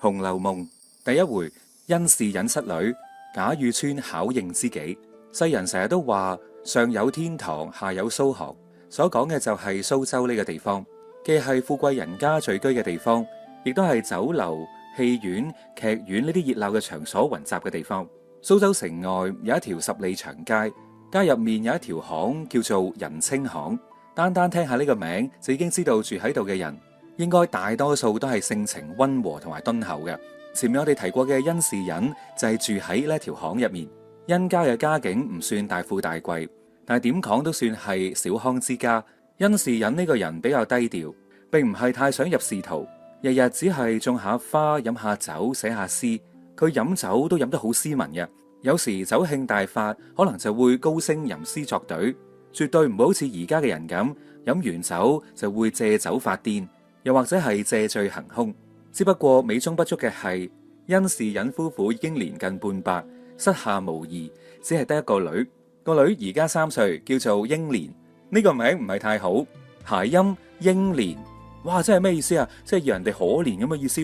紅樓夢第一回，因事隱失女，賈雨村巧應知己。世人成日都話上有天堂，下有蘇杭，所講嘅就係蘇州呢個地方，既係富貴人家聚居嘅地方，亦都係酒樓、戲院、劇院呢啲熱鬧嘅場所雲集嘅地方。蘇州城外有一條10里長街，街入面有一條巷叫做人清巷。單單聽下呢個名就已經知道住喺度嘅人應該大多數都係性情溫和同埋敦厚嘅。前面我哋提過嘅甄士隱就係住喺呢條巷入面。甄家嘅家境唔算大富大貴，但係點講都算係小康之家。甄士隱呢個人比較低調，並唔係太想入仕途，日日只係種下花、飲下酒、寫下詩。佢飲酒都飲得好斯文嘅，有時酒興大發，可能就會高聲吟詩作對，絕對唔會好似而家嘅人咁飲完酒就會借酒發癲，又或者係借醉行凶。只不過美中不足嘅係，甄士隱夫婦已經年近半百，膝下無兒，只係得一個女。個女而家3歲，叫做英蓮。呢個名唔係太好，諧音英蓮，哇，真係咩意思啊？即係要人哋可憐咁嘅意思，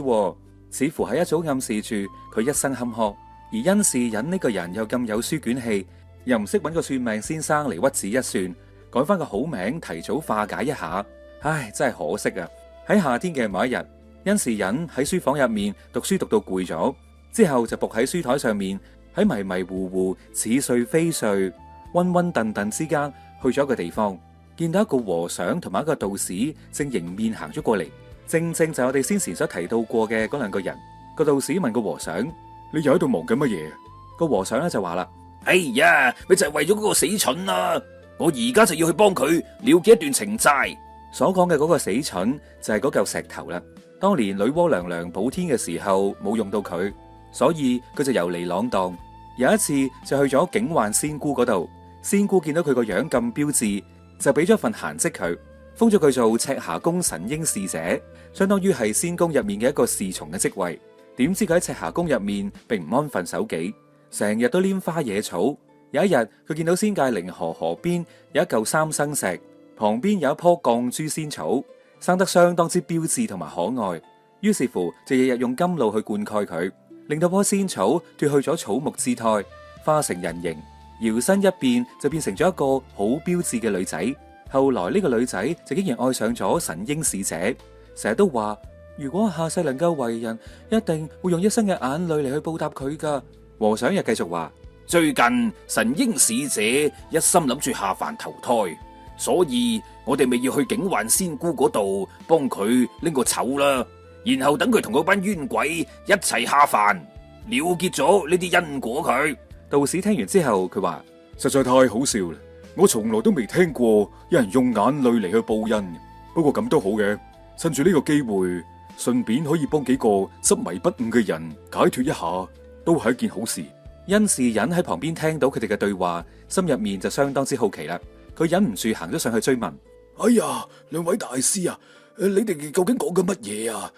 似乎係一早暗示住佢一生坎坷。而甄士隱呢個人又咁有書卷氣，又唔識揾個算命先生嚟屈指一算，改翻個好名提早化解一下。唉，真係可惜啊！喺夏天嘅某一日，甄士隱喺書房入面讀書讀到攰咗，之後就伏喺書台上面，喺迷迷糊糊似睡非睡、昏昏沌沌之間，去咗一個地方，見到一個和尚同埋一個道士正迎面行咗過嚟，正正就係我哋先前所提到過嘅嗰兩個人。個道士問個和尚：你又喺度忙緊乜嘢？個和尚咧就話啦：哎呀，咪就係為咗嗰個死蠢啊！我而家就要去幫佢了結一段情債。所講嘅嗰個死蠢就係嗰嚿石頭啦。當年女媧娘娘補天嘅時候冇用到佢，所以佢就遊離浪蕩。有一次就去咗警幻仙姑嗰度，仙姑見到佢個樣咁標致，就俾咗份閒職佢，封咗佢做赤霞宮神瑛侍者，相當於係仙宮入面嘅一個侍從嘅職位。點知佢喺赤霞宮入面並唔安分守己，成日都拈花惹草。有一日佢見到仙界靈河河邊有一嚿三生石，旁邊有一棵絳珠仙草，生得相當之標致同埋可愛。於是乎就日日用甘露去灌溉佢，令到棵仙草脫去咗草木姿態，化成人形，搖身一變就變成咗一個好標致嘅女仔。後來呢個女仔就竟然愛上咗神瑛侍者，成日都話如果下世能夠為人，一定會用一生嘅眼淚嚟去報答佢噶。和尚又繼續話：最近神瑛侍者一心諗住下凡投胎，所以我哋咪要去警幻仙姑嗰度幫佢拎個丑啦，然後等佢同嗰班冤鬼一齊下凡，了結咗呢啲因果佢。道士聽完之後，佢話：實在太好笑啦！我從來都未聽過有人用眼淚嚟去報恩。不過咁都好嘅，趁住呢個機會，順便可以幫幾個執迷不悟嘅人解脫一下，都係一件好事。甄士隱喺旁邊聽到佢哋嘅對話，心入面就相當之好奇啦。佢忍唔住行咗上去追問：哎呀，兩位大師啊，你哋究竟講緊乜嘢啊？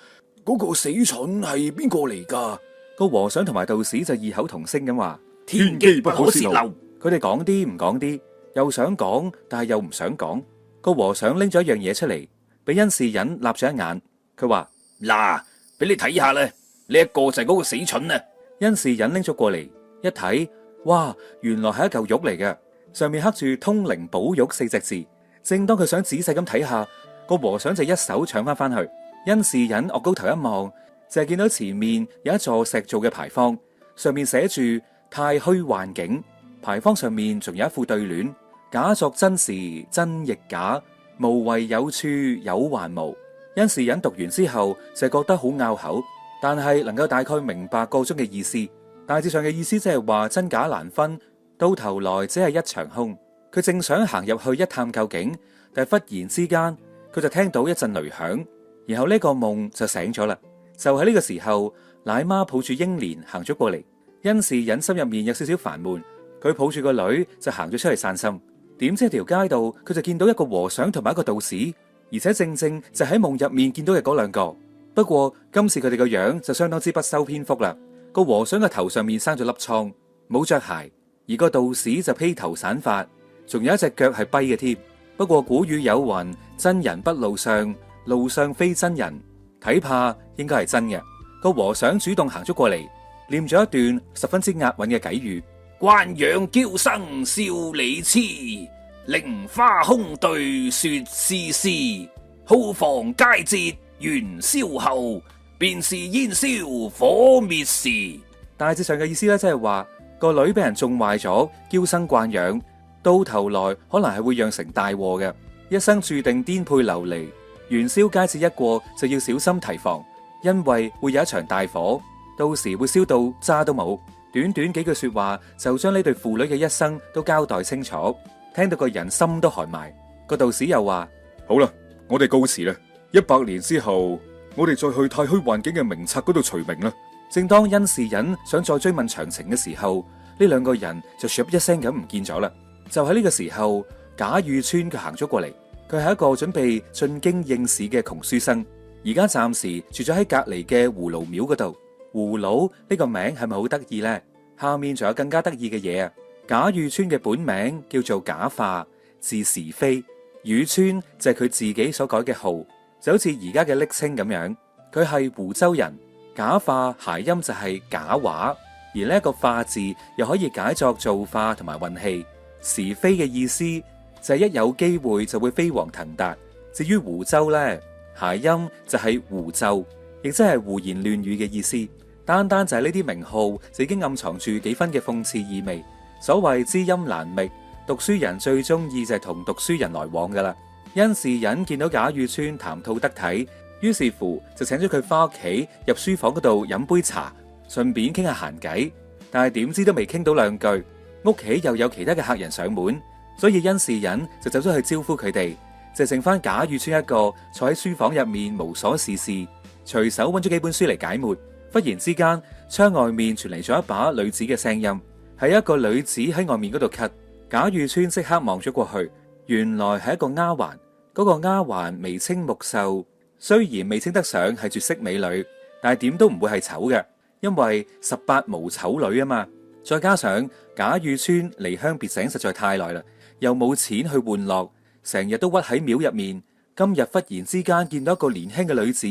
嗰個死蠢係邊個嚟噶？個和尚同埋道士就異口同聲咁話：天機不可泄漏。佢哋講啲唔講啲，又想講，但係又唔想講。個和尚拎咗一樣嘢出嚟，俾甄士隱立咗一眼。佢話：嗱，俾你睇下啦，呢一個就係嗰個死蠢啊！甄士隱拎咗過嚟一睇，哇，原來係一嚿玉嚟嘅，上面刻住通靈寶玉4隻字。正當佢想仔細咁睇下，個和尚就一手搶翻去。甄士隱岳高頭一望，就係見到前面有一座石做嘅牌坊，上面寫住太虛幻境。牌坊上面仲有一副對聯：假作真時真亦假，無為有處有還無。甄士隱讀完之後就覺得好拗口，但係能夠大概明白個中嘅意思。大致上嘅意思即係話真假難分，到頭來只係一場空。佢正想行入去一探究竟，但係忽然之間佢就聽到一陣雷響，然後呢個夢就醒咗啦。就喺呢個時候，奶媽抱住英蓮行咗過嚟。甄士隱心入面有少少煩悶，佢抱住個女就行咗出去散心。點知喺條街度佢就見到一個和尚同埋一個道士，而且正正就喺夢入面見到嘅嗰兩個。不過今次佢哋個樣就相當之不修邊幅啦。個和尚嘅頭上面生咗粒瘡，冇着鞋，而個道士就披頭散髮，仲有一隻腳係跛嘅添。不過古語有云：真人不露相，露相非真人，睇怕應該係真嘅。個和尚主動行咗過嚟，念咗一段十分之押韻嘅偈語。關陽嬌生笑李痴，菱花空對說絲絲。好房佳節元宵後，便是煙消火滅時。大致上嘅意思咧，即係話個女俾人縱壞咗，嬌生慣養，到頭來可能係會釀成大禍嘅，一生注定顛沛流離。元宵佳節一過就要小心提防，因為會有一場大火，到時會燒到渣都冇。短短幾句說話就將呢對父女嘅一生都交代清楚，聽到個人心都寒埋。個道士又話：好啦，我哋告辭啦，100年之後，我哋再去太虛幻境嘅名冊嗰度除名啦。正當甄士隱想再追問詳情嘅時候，呢兩個人就唰一聲咁唔見咗啦。就喺呢個時候，賈雨村佢行咗過嚟，佢係一個準備進京應試嘅窮書生，而家暫時住咗喺隔籬嘅葫蘆廟嗰度。葫蘆呢個名係咪好得意呢？下面仲有更加得意嘅嘢啊！賈雨村嘅本名叫做賈化，字時飛，雨村就係佢自己所改嘅號，就好似而家嘅昵稱咁樣。佢係湖州人，賈化諧音就係假話，而呢一個化字又可以解作造化同埋運氣。時飛嘅意思就係一有機會就會飛黃騰達。至於湖州呢，諧音就係胡謅，亦即係胡言亂語嘅意思。單單就係呢啲名號就已經暗藏住幾分嘅諷刺意味。所謂知音難覓，讀書人最中意就係同讀書人來往噶啦。甄士隱見到賈雨村談吐得體，於是乎就請咗佢翻屋企入書房嗰度飲杯茶，順便傾下閒偈。但係點知都未傾到兩句，屋企又有其他嘅客人上門，所以甄士隱就走咗去招呼佢哋，就剩翻賈雨村一個坐喺書房入面無所事事，隨手揾咗幾本書嚟解悶。忽然之間，窗外面傳嚟咗一把女子嘅聲音，係一個女子喺外面嗰度咳。賈雨村即刻望咗過去，原來係一個丫鬟。嗰個丫鬟眉清目秀，雖然未稱得上係絕色美女，但係點都唔會係醜嘅，因為18無醜女啊嘛。再加上賈雨村離鄉別井實在太耐啦，又冇錢去玩樂，成日都屈喺廟入面。今日忽然之間見到一個年輕嘅女子，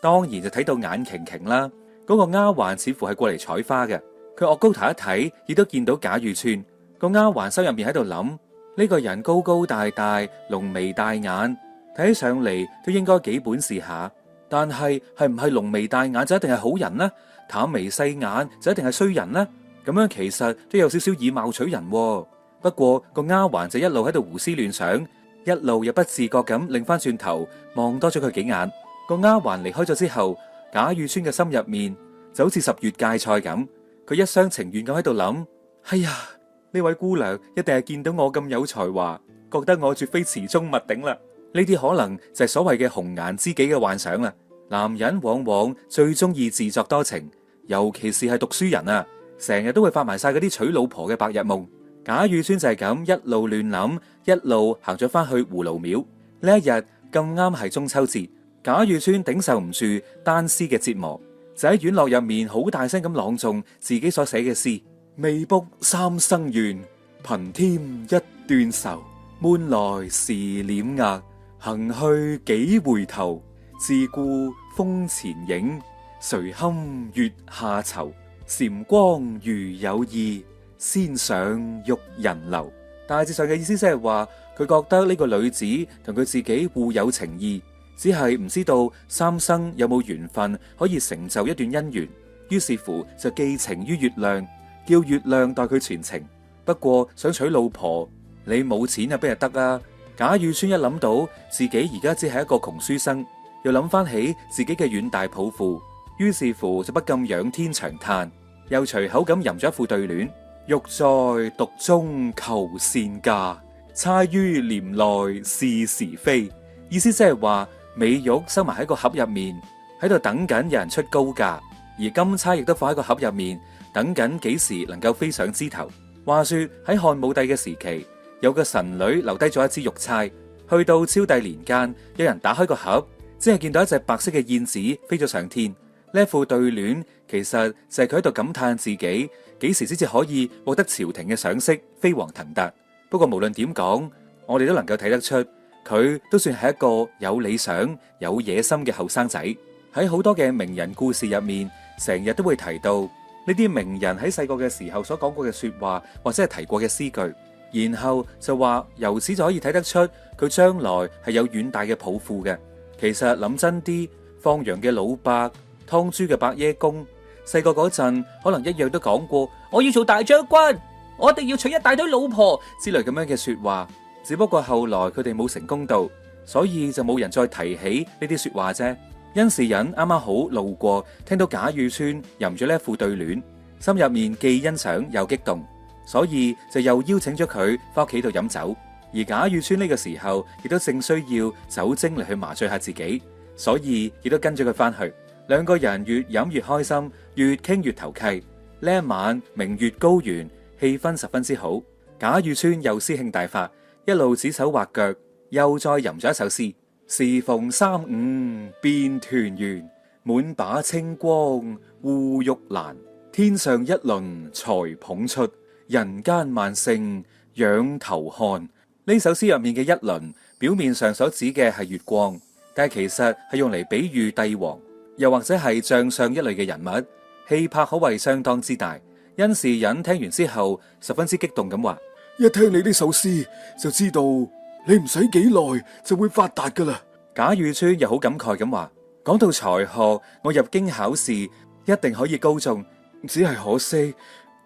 當然就睇到眼擎擎啦。嗰個丫鬟似乎係過嚟採花嘅，佢岳高頭一睇，亦都見到賈雨村。個丫鬟心入面喺度諗：呢個人高高大大，濃眉大眼，睇起上嚟都應該幾本事下。但係唔係濃眉大眼就一定係好人呢？淡眉細眼就一定係衰人呢？咁樣其實都有少少以貌取人喎。不過個丫鬟就一路喺度胡思亂想，一路又不自覺咁擰翻轉頭望多咗佢幾眼。個丫鬟離開咗之後，賈雨村嘅心入面就好似10月芥菜咁，佢一廂情願咁喺度諗：哎呀，呢位姑娘一定係見到我咁有才華，覺得我絕非池中物頂啦。呢啲可能就係所謂嘅紅顏知己嘅幻想啦。男人往往最中意自作多情，尤其是係讀書人啊，成日都會發埋晒嗰啲娶老婆嘅白日夢。賈雨村就係咁一路亂諗，一路行咗翻去葫蘆廟。呢一日咁啱係中秋節。賈雨村頂受唔住單詩嘅折磨，就喺院落入面好大聲咁朗誦自己所寫嘅詩：未卜三生緣，憑添一段愁。悶來時瞼額，行去幾回頭。自顧風前影，誰堪月下愁。禪光如有意，先上玉人樓。大致上嘅意思即係話，佢覺得呢個女子同佢自己互有情意。只係唔知道三生有冇緣分可以成就一段姻緣，於是乎就寄情於月亮，叫月亮代佢傳情。不過想娶老婆，你冇錢啊，邊日得啊？賈雨村一諗到自己而家只係一個窮書生，又諗翻起自己嘅遠大抱負，於是乎就不禁仰天長嘆，又隨口咁吟咗一副對聯：欲在獨中求善價，釵於簾內試時飛。意思即係話，美玉收埋喺個盒入面，喺度等緊有人出高價，而金釵亦都放喺個盒入面，等緊幾時能夠飛上枝頭。話說喺漢武帝嘅時期，有個神女留低咗一支玉釵，去到昭帝年間，有人打開個盒，只係見到一隻白色嘅燕子飛咗上天。呢副對聯其實就係佢喺度感嘆自己幾時先至可以獲得朝廷嘅賞識，飛黃騰達。不過無論點講，我哋都能夠睇得出，佢都算係一個有理想、有野心嘅後生仔。喺好多嘅名人故事入面，成日都會提到呢啲名人喺細個嘅時候所講過嘅說話，或者係提過嘅詩句，然後就話由此就可以睇得出佢將來係有遠大嘅抱負嘅。其實諗真啲，放羊嘅老伯、劏豬嘅伯爺公，細個嗰陣可能一樣都講過我要做大將軍，我一定要娶一大堆老婆之類咁樣嘅說話，只不過後來佢哋冇成功到，所以就冇人再提起呢啲說話啫。甄士隱啱啱好路過，聽到賈雨村吟咗呢一副對聯，心入面既欣賞又激動，所以就又邀請咗佢翻屋企度飲酒。而賈雨村呢個時候亦都正需要酒精嚟去麻醉下自己，所以亦都跟咗佢翻去。兩個人越飲越開心，越傾越投契。呢一晚明月高圓，氣氛十分之好。賈雨村又詩興大發，一路指手畫腳，又再吟咗一首詩。時逢35便團圓，滿把清光護玉蘭。天上一輪才捧出，人間萬姓仰頭看。呢首詩入面嘅一輪，表面上所指嘅係月光，但係其實係用嚟比喻帝王，又或者係將相一類嘅人物，氣魄可謂相當之大。甄士隱聽完之後，十分之激動咁話：一聽你呢首詩，就知道你唔使幾耐就會發達噶啦。賈雨村又好感慨咁話：講到才學，我入京考試一定可以高中，只係可惜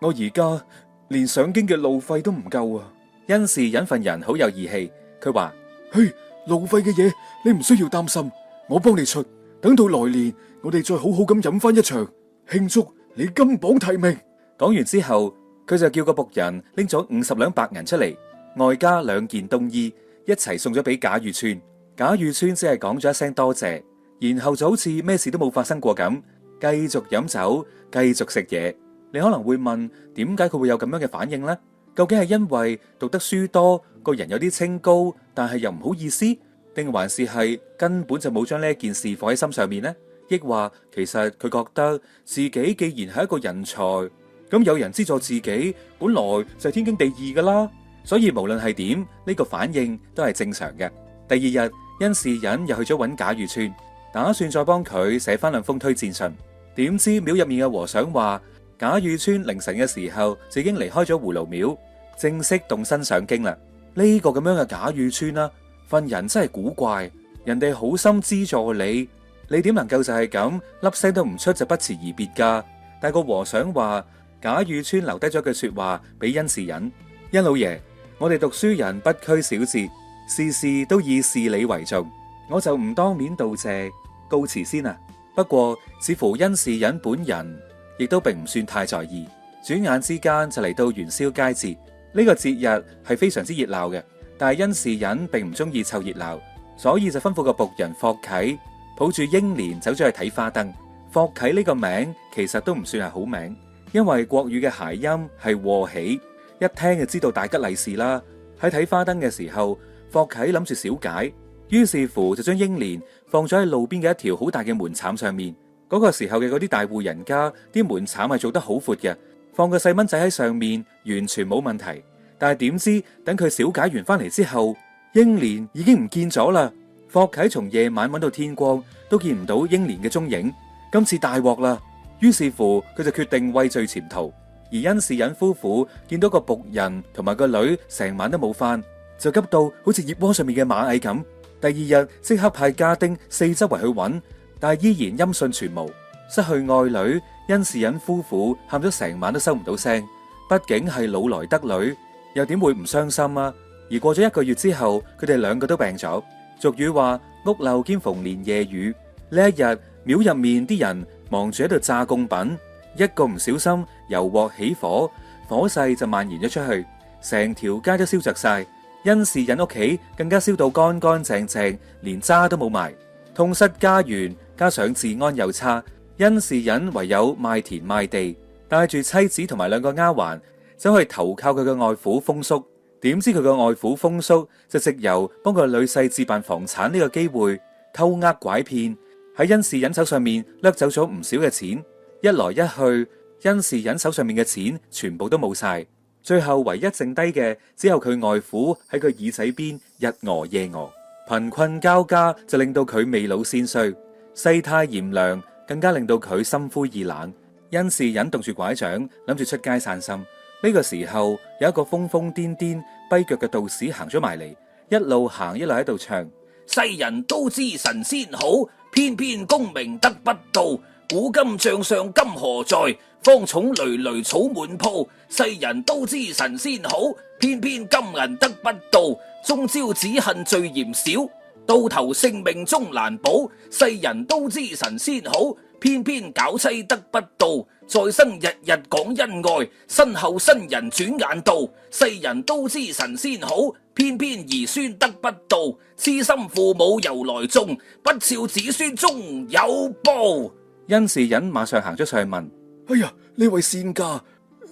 我而家連上京嘅路費都唔夠啊！甄士隱份人好有義氣，佢話：嘿，路費嘅嘢你唔需要擔心，我幫你出。等到來年，我哋再好好咁飲翻一場，慶祝你金榜題名。講完之後，佢就叫個僕人拎咗50兩白銀出嚟，外加2件冬衣，一齊送咗俾賈雨村。賈雨村只係講咗一聲多謝，然後就好似咩事都冇發生過咁，繼續飲酒，繼續食嘢。你可能會問，點解佢會有咁樣嘅反應呢？究竟係因為讀得書多，個人有啲清高，但係又唔好意思，定還是係根本就冇將呢件事放喺心上面呢？抑或其實佢覺得自己既然係一個人才，咁有人資助自己，本來就係天經地義噶啦。所以無論係點，呢個反應都係正常嘅。第二日，甄士隱又去咗揾賈雨村，打算再幫佢寫翻2封推薦信。點知廟入面嘅和尚話，賈雨村凌晨嘅時候就已經離開咗葫蘆廟，正式動身上京啦。呢個咁樣嘅賈雨村啦，份人真係古怪。人哋好心資助你，你點能夠就係咁粒聲都唔出就不辭而別噶？但個和尚話，賈雨村留低咗句說話俾甄士隱：甄老爺，我哋讀書人不拘小節，事事都以事理為重，我就唔當面道謝，告辭先啊。不過似乎甄士隱本人亦都並唔算太在意。轉眼之間就嚟到元宵佳節，呢個節日係非常之熱鬧嘅，但係甄士隱並唔中意湊熱鬧，所以就吩咐個僕人霍啟抱住英蓮走咗去睇花燈。霍啟呢個名其實都唔算係好名，因為國語嘅諧音係禍喜，一聽就知道大吉利是啦。喺睇花燈嘅時候，霍啟諗住小解，於是乎就將英蓮放咗喺路邊嘅一條好大嘅門檻上面。嗰個時候嘅嗰啲大戶人家，啲門檻係做得好闊嘅，放個細蚊仔喺上面完全冇問題。但係點知等佢小解完翻嚟之後，英蓮已經唔見咗啦。霍啟從夜晚揾到天光都見唔到英蓮嘅蹤影，今次大鑊啦。於是乎佢就決定畏罪潛逃。而甄士隱夫婦見到個僕人同埋個女成晚都冇返，就急到好似熱鍋上面嘅螞蟻咁。第二日即刻派家丁四周圍去揾，但係依然音訊全無。失去愛女，甄士隱夫婦喊咗成晚都收唔到聲。畢竟係老來得女，又點會唔傷心啊？而過咗1個月之後，佢哋2個都病咗。俗語話屋漏兼逢連夜雨。呢一日廟入面啲人忙住喺度炸貢品，一個唔小心油鑊起火，火勢就蔓延咗出去，成條街都燒着晒。甄士隱屋企更加燒到乾乾淨淨，連渣都冇埋，痛失家園，加上治安又差，甄士隱唯有賣田賣地，帶住妻子同埋2個丫鬟走去投靠佢嘅外父封叔。點知佢嘅外父封叔就藉由幫個女婿置辦房產呢個機會，偷呃拐騙，喺甄士隱手上面掠走咗唔少嘅錢。一來一去，甄士隱手上面嘅錢全部都冇晒，最後唯一剩低嘅只有佢外父喺佢耳仔邊日餓夜餓。貧困交加就令到佢未老先衰，世態炎涼，更加令到佢心灰意冷。甄士隱動住拐杖，諗住出街散心。呢個時候有一個瘋瘋癲癲跛腳嘅道士行咗埋嚟，一路行一路喺度唱：世人都知神仙好，偏偏功名得不到。古今將相今何在？荒冢累累草滿鋪。世人都知神仙好，偏偏金銀得不到。終朝只恨罪嫌少，到頭性命終難保。世人都知神仙好，偏偏搞妻得不到。在生日日講恩愛，身後新人轉眼到。世人都知神仙好，偏偏兒孫得不到。痴心父母由來種，不肖子孫終有報。甄士隱馬上行咗上去問：哎呀，呢位仙家，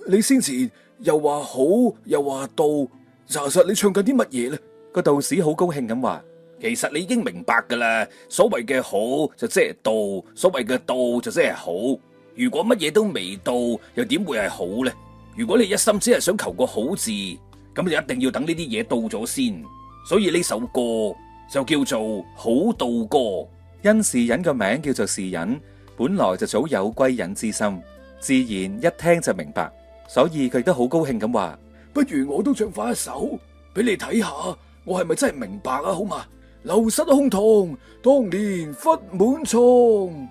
你先前又話好又話道，查實你唱緊啲乜嘢呢？個道士好高興咁話：其實你已經明白噶啦，所謂嘅好就即係道，所謂嘅道就即係好。如果乜嘢都未到，又點會係好呢？如果你一心只係想求個好字，咁就一定要等呢啲嘢到咗先。所以呢首歌就叫做《好道歌》。甄士隱個名叫做士隱，本來就早有歸隱之心，自然一聽就明白，所以佢都好高興咁話：不如我都唱翻一首俾你睇下，我係咪真係明白啊？好嘛，流失胸膛，當年忽滿倉，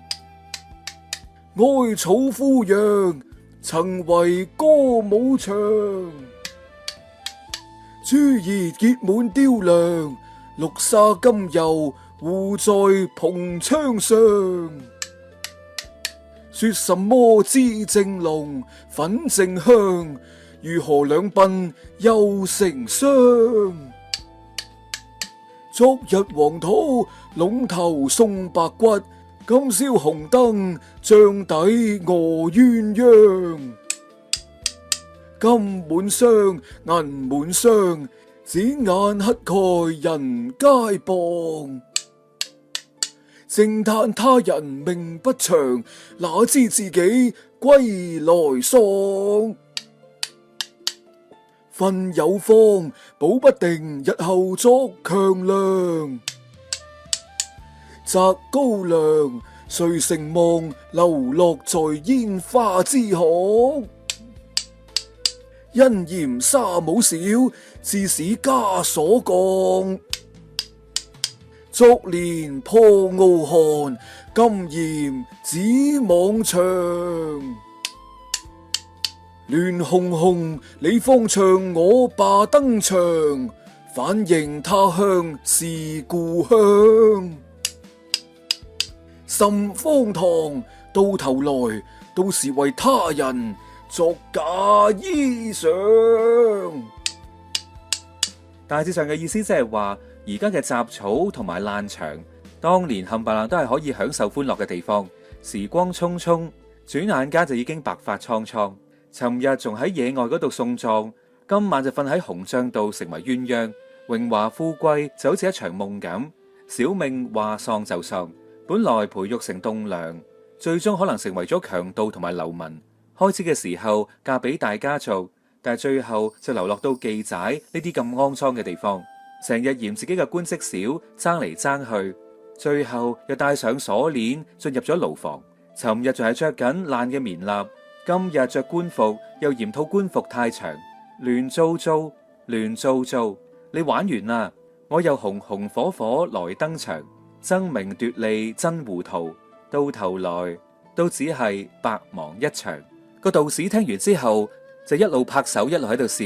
哀草枯楊，曾為歌舞場。朱熱結滿雕梁，綠紗今又糊在蓬窗上。說什麼脂正濃，粉正香，如何兩鬢又成霜？昨日黃土隴頭送白骨，今宵紅燈帳底臥鴛鴦。金滿箱，銀滿箱，只眼乞丐人皆謗。正嘆他人命不長，哪知自己歸來喪。分有方，保不定日後作強梁。擇高粱，誰成望流落在煙花之巷。因嫌沙母少，致使枷鎖降。昨年破傲寒，今嫌指網長。亂哄哄，你方唱我罷登場，反認他鄉是故鄉。甚荒唐，到頭來都是為他人作假衣裳。大致上嘅意思即係話，而家嘅雜草同埋爛場，當年冚唪唥都係可以享受歡樂嘅地方。時光匆匆，轉眼間就已經白髮蒼蒼。尋日仲喺野外嗰度送葬，今晚就瞓喺紅帳度成為鴛鴦，榮華富貴就好似一場夢咁。小命話喪就喪，本來培育成棟樑，最終可能成為咗強盜同埋流民。開始嘅時候嫁俾大家族，但係最後就流落到妓仔呢啲咁骯髒嘅地方，成日嫌自己嘅官職少，爭嚟爭去，最後又戴上鎖鏈進入咗牢房。尋日仲係着緊爛嘅棉衲，今日着官服又嫌套官服太長，亂糟糟，亂糟糟。你玩完啦，我又紅紅火火來登場，爭名奪利真糊塗，到頭來都只係白忙一場。個道士聽完之後就一路拍手一路喺度笑，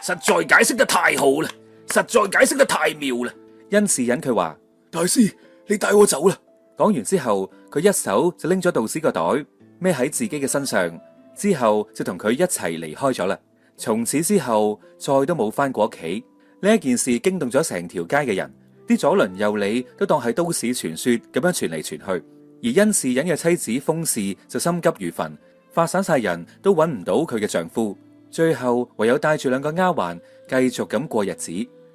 實在解釋得太好啦，實在解釋得太妙啦。甄士隱佢話：大師，你帶我走啦！講完之後，佢一手就拎咗道士個袋，孭喺自己嘅身上，之後就同佢一齊離開咗啦。從此之後，再都冇翻過屋企。呢一件事驚動咗成條街嘅人，啲左鄰右里都當係都市傳說咁樣傳嚟傳去。而甄士隱嘅妻子封氏就心急如焚，發散晒人都揾唔到佢嘅丈夫，最後唯有帶住兩個丫鬟繼續咁過日子。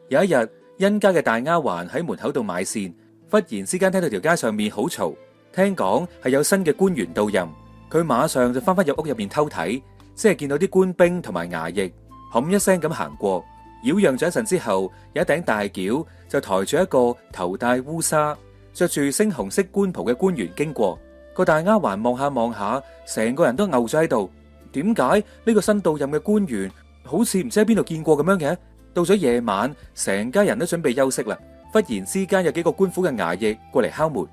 有一日，甄家嘅大丫鬟喺門口度買線，忽然之間聽到條街上面好嘈，聽講係有新嘅官員到任，佢馬上就翻入屋入面偷睇，即係見到啲官兵同埋衙役，冚一聲咁行過，擾攘咗一陣之後，有一頂大轎就抬住一個頭戴烏紗、着住猩紅色官袍嘅官員經過，個大丫鬟望下望下，成個人都牛咗喺度。點解呢個新到任嘅官員好似唔知喺邊度見過咁樣嘅？到咗夜晚，成家人都準備休息啦。忽然之間有幾個官府嘅衙役過嚟敲門。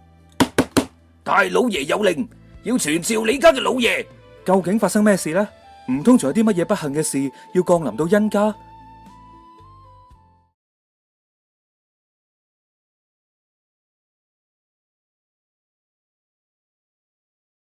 大老爺有令，要傳召你家嘅老爺。究竟發生咩事呢？唔通仲有啲乜嘢不幸嘅事要降臨到殷家？